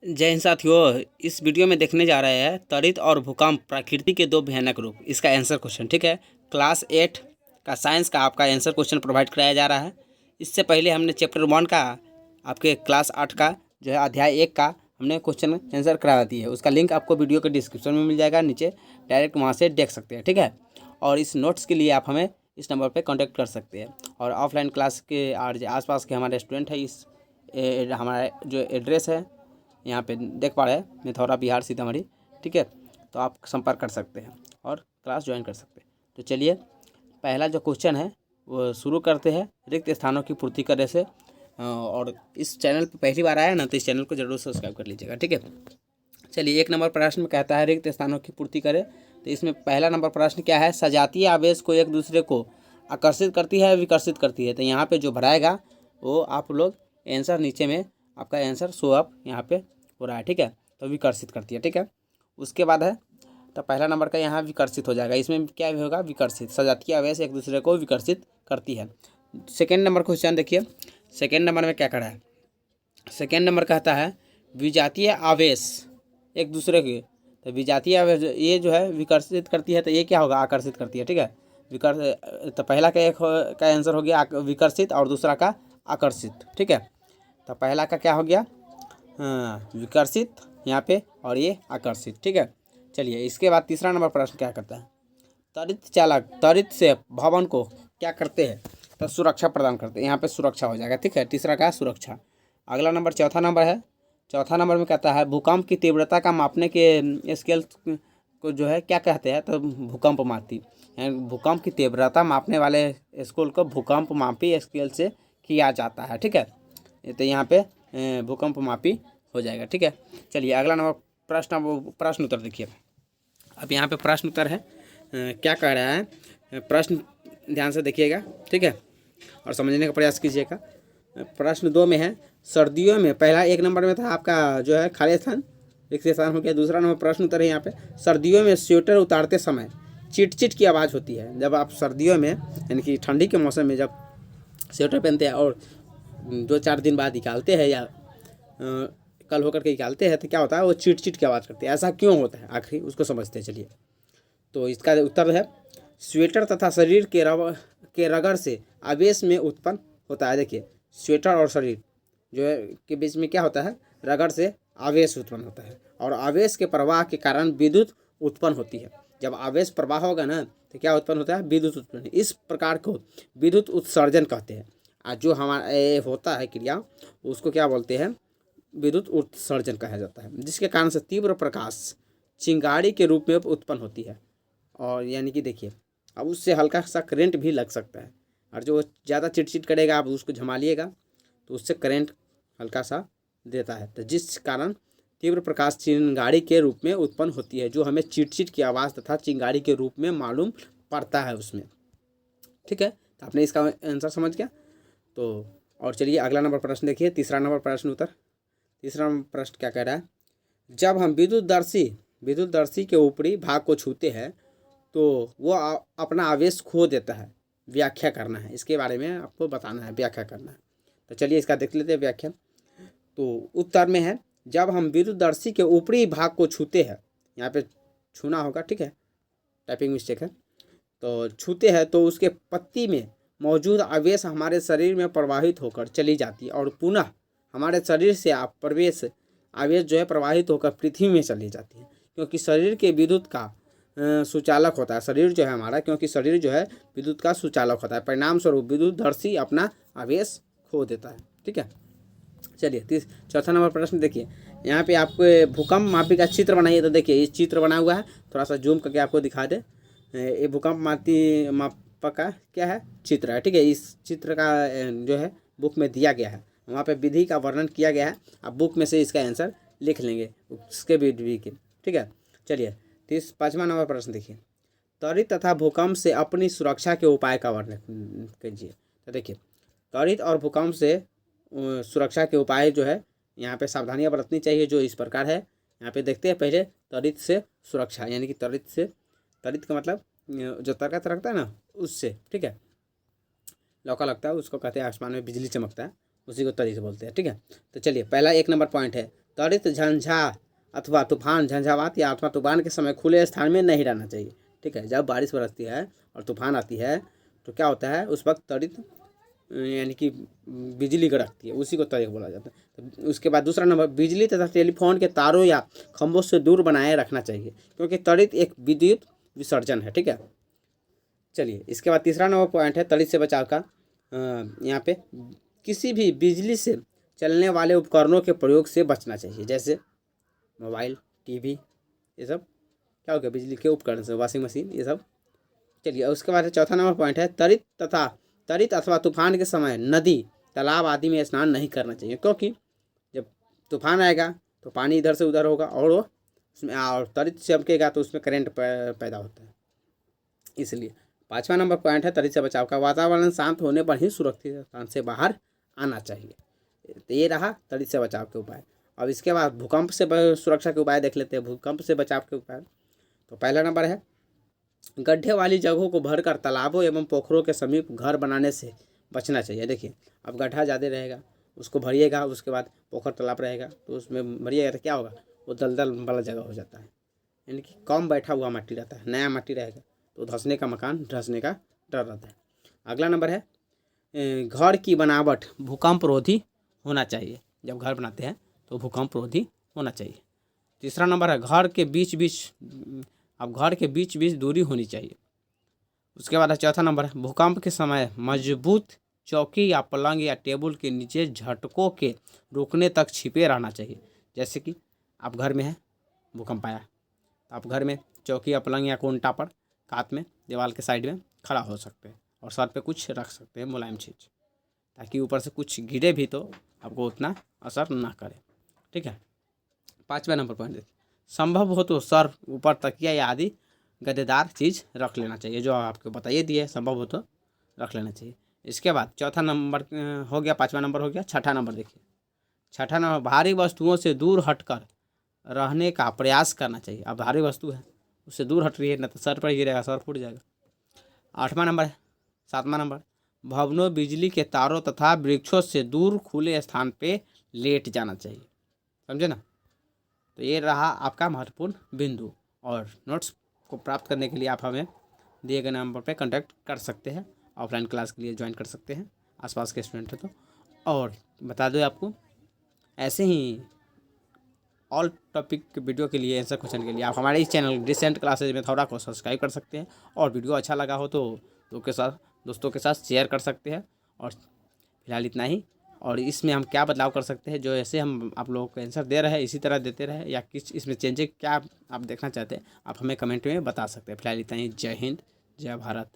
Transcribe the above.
जय हिंद साथियों। इस वीडियो में देखने जा रहे हैं त्वरित और भूकंप प्रकृति के दो भयानक रूप, इसका आंसर क्वेश्चन। ठीक है, क्लास 8 का साइंस का आपका आंसर क्वेश्चन प्रोवाइड कराया जा रहा है। इससे पहले हमने चैप्टर 1 का आपके क्लास 8 का जो है अध्याय 1 का हमने क्वेश्चन आंसर करा दी है। उसका लिंक आपको वीडियो के डिस्क्रिप्शन में मिल जाएगा, नीचे डायरेक्ट वहाँ से देख सकते हैं। ठीक है, और इस नोट्स के लिए आप हमें इस नंबर पर कॉन्टैक्ट कर सकते हैं। और ऑफलाइन क्लास के आसपास के हमारे स्टूडेंट हैं, इस हमारा जो एड्रेस है यहाँ पे देख पा रहे हैं, मिथौरा बिहार सीतामढ़ी। ठीक है, तो आप संपर्क कर सकते हैं और क्लास ज्वाइन कर सकते हैं। तो चलिए पहला जो क्वेश्चन है वो शुरू करते हैं, रिक्त स्थानों की पूर्ति करने से। और इस चैनल पर पहली बार आया ना, तो इस चैनल को जरूर सब्सक्राइब कर लीजिएगा। ठीक है, चलिए 1 नंबर प्रश्न में कहता है रिक्त स्थानों की पूर्ति करें। तो इसमें पहला नंबर प्रश्न क्या है, सजातीय आवेश को एक दूसरे को आकर्षित करती है, विकर्षित करती है। तो यहाँ पे जो भराएगा वो आप लोग आंसर नीचे में आपका आंसर शो अप यहाँ पे हो रहा है। ठीक है, तो विकर्षित करती है। ठीक है, उसके बाद है तो पहला नंबर का यहाँ विकर्षित हो जाएगा। इसमें क्या भी होगा, विकर्षित। सजातीय आवेश एक दूसरे को विकर्षित करती है। सेकेंड नंबर क्वेश्चन देखिए, सेकेंड नंबर में क्या करा है। सेकेंड नंबर कहता है विजातीय आवेश एक दूसरे के, तो विजातीय आवेश ये जो है विकर्षित करती है, तो ये क्या होगा, आकर्षित करती है। ठीक है, तो पहला का का आंसर हो गया विकर्षित और दूसरा का आकर्षित। ठीक है, तो पहला का क्या हो गया, विकर्षित यहाँ पे, और ये आकर्षित। ठीक है, चलिए इसके बाद तीसरा नंबर प्रश्न क्या करता है, त्वरित चालक त्वरित से भवन को क्या करते हैं, तो सुरक्षा प्रदान करते हैं। यहाँ पे सुरक्षा हो जाएगा। ठीक है, तीसरा का सुरक्षा। अगला नंबर चौथा नंबर है। चौथा नंबर में कहता है भूकंप की तीव्रता का मापने के स्केल को जो है क्या कहते हैं, तो भूकंप मापी। भूकंप की तीव्रता मापने वाले स्केल को भूकंप मापी स्केल से किया जाता है। ठीक है, तो यहाँ पे भूकंप मापी हो जाएगा। ठीक है, चलिए अगला नंबर प्रश्न, वो प्रश्न उत्तर देखिए। अब यहाँ पे प्रश्न उत्तर है, क्या कह रहा है, प्रश्न ध्यान से देखिएगा। ठीक है, और समझने का प्रयास कीजिएगा। प्रश्न 2 में है सर्दियों में, पहला 1 नंबर में था आपका जो है खाली स्थान, रिक्त स्थान हो गया। दूसरा नंबर प्रश्न उत्तर है यहाँ पे, सर्दियों में स्वेटर उतारते समय चिट चिट की आवाज़ होती है। जब आप सर्दियों में यानी कि ठंडी के मौसम में जब स्वेटर पहनते हैं और 2-4 दिन बाद निकालते हैं या कल होकर के निकालते हैं, तो क्या होता है, वो चिट चिट की आवाज़ करते हैं। ऐसा क्यों होता है आखिर, उसको समझते हैं। चलिए, तो इसका उत्तर है स्वेटर तथा शरीर के रगड़ से आवेश में उत्पन्न होता है। देखिए, स्वेटर और शरीर जो है के बीच में क्या होता है, रगड़ से आवेश उत्पन्न होता है, और आवेश के प्रवाह के कारण विद्युत उत्पन्न होती है। जब आवेश प्रवाह होगा ना, तो क्या उत्पन्न होता है, विद्युत उत्पन्न। इस प्रकार को विद्युत उत्सर्जन कहते हैं। आज जो हमारा होता है क्रिया, उसको क्या बोलते हैं, विद्युत उत्सर्जन कहा जाता है, जिसके कारण से तीव्र प्रकाश चिंगारी के रूप में उत्पन्न होती है। और यानी कि देखिए, अब उससे हल्का सा करंट भी लग सकता है, और जो ज़्यादा चिटचिट करेगा आप उसको झमालिएगा तो उससे करंट हल्का सा देता है, तो जिस कारण तीव्र प्रकाश चिंगारी के रूप में उत्पन्न होती है, जो हमें चिटचिट की आवाज़ तथा चिंगारी के रूप में मालूम पड़ता है उसमें। ठीक है, तो आपने इसका आंसर समझ गया। तो और चलिए अगला नंबर प्रश्न देखिए, तीसरा नंबर प्रश्न उत्तर। तीसरा प्रश्न क्या कह रहा है, जब हम विद्युतदर्शी के ऊपरी भाग को छूते हैं तो वो अपना आवेश खो देता है। व्याख्या करना है, इसके बारे में आपको बताना है, व्याख्या करना है। तो चलिए इसका देख लेते हैं व्याख्या। तो उत्तर में है, जब हम विद्युतदर्शी के ऊपरी भाग को छूते हैं, यहाँ पे छूना होगा। ठीक है, टाइपिंग मिस्टेक है। तो छूते हैं तो उसके पत्ती में मौजूद आवेश हमारे शरीर में प्रवाहित होकर चली जाती है, और पुनः हमारे शरीर से प्रवेश आवेश जो है प्रवाहित होकर पृथ्वी में चली जाती है। क्योंकि शरीर के विद्युत का सुचालक होता है, शरीर जो है हमारा, क्योंकि शरीर जो है विद्युत का सुचालक होता है, परिणाम स्वरूप विद्युतदर्शी अपना आवेश खो देता है। ठीक है, चलिए चौथा नंबर प्रश्न देखिए, यहाँ पे आपको भूकंप मापी का चित्र बनाइए। तो देखिए ये चित्र बना हुआ है, थोड़ा सा जूम करके आपको दिखा दे। ये भूकंप मापा का क्या है, चित्र है। ठीक है, इस चित्र का जो है बुक में दिया गया है, वहाँ पे विधि का वर्णन किया गया है। आप बुक में से इसका आंसर लिख लेंगे उसके विधि के। ठीक है, चलिए 5वां नंबर प्रश्न देखिए, त्वरित तथा भूकंप से अपनी सुरक्षा के उपाय का वर्णन कीजिए। तो देखिए, त्वरित और भूकंप से सुरक्षा के उपाय जो है यहाँ पे सावधानियाँ बरतनी चाहिए, जो इस प्रकार है। यहाँ पे देखते हैं पहले त्वरित से सुरक्षा, यानी कि त्वरित का मतलब जो ताकत रखता है ना उससे। ठीक है, लौका लगता है उसको कहते हैं, आसमान में बिजली चमकता है उसी को त्वरित बोलते हैं। ठीक है, तो चलिए पहला 1 नंबर पॉइंट है, त्वरित झंझा अथवा तूफान, झंझावात या अथवा तूफान के समय खुले स्थान में नहीं रहना चाहिए। ठीक है, जब बारिश बरसती है और तूफान आती है तो क्या होता है, उस वक्त त्वरित यानी कि बिजली कड़कती है, उसी को त्वरित बोला जाता है। तो उसके बाद दूसरा नंबर, बिजली तथा टेलीफोन के तारों या खंभों से दूर बनाए रखना चाहिए, क्योंकि त्वरित एक विद्युत विसर्जन है। ठीक है, चलिए इसके बाद तीसरा नंबर पॉइंट है त्वरित से बचाव का। यहाँ पे किसी भी बिजली से चलने वाले उपकरणों के प्रयोग से बचना चाहिए, जैसे मोबाइल, टीवी, ये सब क्या हो गया, बिजली के उपकरण से, वॉशिंग मशीन, ये सब। चलिए उसके बाद चौथा नंबर पॉइंट है त्वरित अथवा तूफान के समय नदी, तालाब आदि में स्नान नहीं करना चाहिए, क्योंकि जब तूफान आएगा तो पानी इधर से उधर होगा और वो उसमें और त्वरित चमकेगा तो उसमें करंट पैदा होता है, इसलिए। पाँचवा नंबर पॉइंट है त्वरित से बचाव का, वातावरण शांत होने पर ही सुरक्षित स्थान से बाहर आना चाहिए। तो ये रहा त्वरित से बचाव के उपाय। अब इसके बाद भूकंप से सुरक्षा के उपाय देख लेते हैं। भूकंप से बचाव के उपाय, तो पहला नंबर है गड्ढे वाली जगहों को भरकर तालाबों एवं पोखरों के समीप घर बनाने से बचना चाहिए। देखिए, अब गड्ढा ज़्यादा रहेगा, उसको भरिएगा, उसके बाद पोखर तालाब रहेगा तो उसमें भरिएगा तो क्या होगा, वो दलदल वाला जगह हो जाता है, यानी कि कम बैठा हुआ मिट्टी रहता है। नया मिट्टी रहेगा तो धंसने का, मकान धंसने का डर रहता है। अगला नंबर है घर की बनावट भूकंप रोधी होना चाहिए। जब घर बनाते हैं तो भूकंप रोधी होना चाहिए। तीसरा नंबर है घर के बीच बीच दूरी होनी चाहिए। उसके बाद चौथा नंबर है भूकंप के समय मजबूत चौकी या पलंग या टेबल के नीचे झटकों के रुकने तक छिपे रहना चाहिए। जैसे कि आप घर में हैं, भूकंप आया तो आप घर में चौकी या पलंग या कोंटा पर कात में दीवार के साइड में खड़ा हो सकते हैं और सर पे कुछ रख सकते हैं, मुलायम चीज़, ताकि ऊपर से कुछ गिरे भी तो आपको उतना असर ना करे। ठीक है, पाँचवा नंबर पॉइंट, संभव हो तो सर ऊपर तकिया या आदि गद्देदार चीज़ रख लेना चाहिए, जो आपको बताइए दिए, संभव हो तो रख लेना चाहिए। इसके बाद चौथा नंबर हो गया, पाँचवा नंबर हो गया। छठा नंबर देखिए, छठा नंबर भारी वस्तुओं से दूर हटकर रहने का प्रयास करना चाहिए। अब भारी वस्तु है, उससे दूर हट रही है, न तो सर पर गिरेगा, सर फूट जाएगा। आठवां नंबर है, सातवां नंबर, भवनों, बिजली के तारों तथा वृक्षों से दूर खुले स्थान पे लेट जाना चाहिए। समझे ना। तो ये रहा आपका महत्वपूर्ण बिंदु, और नोट्स को प्राप्त करने के लिए आप हमें दिए गए नंबर पे कांटेक्ट कर सकते हैं। ऑफलाइन क्लास के लिए ज्वाइन कर सकते हैं, आसपास के स्टूडेंट हैं तो। और बता दो आपको, ऐसे ही ऑल टॉपिक के वीडियो के लिए, आंसर क्वेश्चन के लिए आप हमारे इस चैनल रिसेंट क्लासेज में थोड़ा को सब्सक्राइब कर सकते हैं। और वीडियो अच्छा लगा हो तो दोस्तों के साथ शेयर कर सकते हैं। और फिलहाल इतना ही। और इसमें हम क्या बदलाव कर सकते हैं, जो ऐसे हम आप लोगों को आंसर दे रहे हैं इसी तरह देते रहे, या किस इसमें चेंजेस क्या आप देखना चाहते हैं, आप हमें कमेंट में बता सकते हैं। फिलहाल इतना ही। जय हिंद, जय भारत।